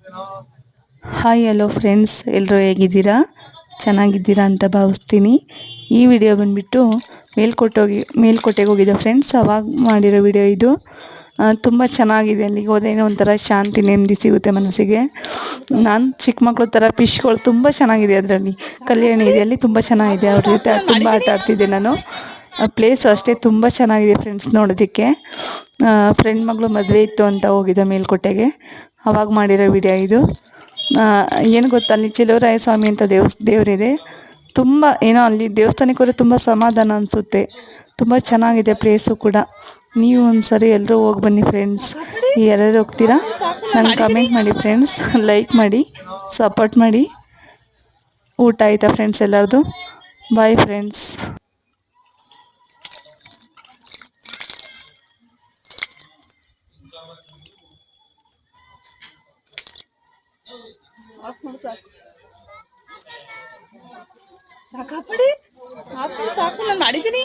Hi hello friends, ಎಲ್ಲರೂ ಹೇಗಿದ್ದೀರಾ? ಚೆನ್ನಾಗಿದ್ದೀರಾ ಅಂತ ಭಾವಿಸ್ತೀನಿ. ಈ ವಿಡಿಯೋ ಬಂದುಬಿಟ್ಟು ಮೇಲ್ಕೋಟೆಗೆ ಹೋಗಿದ್ದೆ ಫ್ರೆಂಡ್ಸ್. ಅವಾಗ ಮಾಡಿರೋ ವಿಡಿಯೋ ಇದು. ತುಂಬ ಚೆನ್ನಾಗಿದೆ. ಅಲ್ಲಿಗೆ ಹೋದೇನೋ ಒಂಥರ ಶಾಂತಿ ನೆಮ್ಮದಿ ಸಿಗುತ್ತೆ ಮನಸ್ಸಿಗೆ. ನಾನು ಚಿಕ್ಕ ಮಕ್ಕಳು ಥರ ಫಿಶ್ಗಳು ತುಂಬ ಚೆನ್ನಾಗಿದೆ ಅದರಲ್ಲಿ. ಕಲ್ಯಾಣಿ ಇದೆಯಲ್ಲಿ ತುಂಬ ಚೆನ್ನಾಗಿದೆ. ಅವ್ರ ಜೊತೆ ತುಂಬ ಆಟ ಆಡ್ತಿದ್ದೆ ನಾನು. ಪ್ಲೇಸು ಅಷ್ಟೇ ತುಂಬ ಚೆನ್ನಾಗಿದೆ ಫ್ರೆಂಡ್ಸ್ ನೋಡೋದಕ್ಕೆ. ಫ್ರೆಂಡ್ ಮಗಳು ಮದುವೆ ಇತ್ತು ಅಂತ ಹೋಗಿದ್ದೆ ಮೇಲ್ಕೋಟೆಗೆ. ಅವಾಗ ಮಾಡಿರೋ ವಿಡಿಯೋ ಇದು. ಏನು ಗೊತ್ತಾ, ಅಲ್ಲಿ ಚೆಲುವರಾಯ ಸ್ವಾಮಿ ಅಂತ ದೇವರಿದೆ. ತುಂಬ ಏನೋ ಅಲ್ಲಿ ದೇವಸ್ಥಾನಕ್ಕೆ ಹೋದರೆ ತುಂಬ ಸಮಾಧಾನ ಅನಿಸುತ್ತೆ. ತುಂಬ ಚೆನ್ನಾಗಿದೆ ಪ್ಲೇಸು ಕೂಡ. ನೀವು ಒಂದು ಸರಿ ಎಲ್ಲರೂ ಹೋಗಿ ಬನ್ನಿ ಫ್ರೆಂಡ್ಸ್. ಯಾರ್ಯಾರು ಹೋಗ್ತೀರಾ ನಂಗೆ ಕಮೆಂಟ್ ಮಾಡಿ ಫ್ರೆಂಡ್ಸ್, ಲೈಕ್ ಮಾಡಿ, ಸಪೋರ್ಟ್ ಮಾಡಿ. ಊಟ ಆಯಿತಾ ಫ್ರೆಂಡ್ಸ್ ಎಲ್ಲರದು? Bye friends. ಸಾಕಾಪಡಿ ಸಾಕು ನಾನು ಮಾಡಿದ್ದೀನಿ.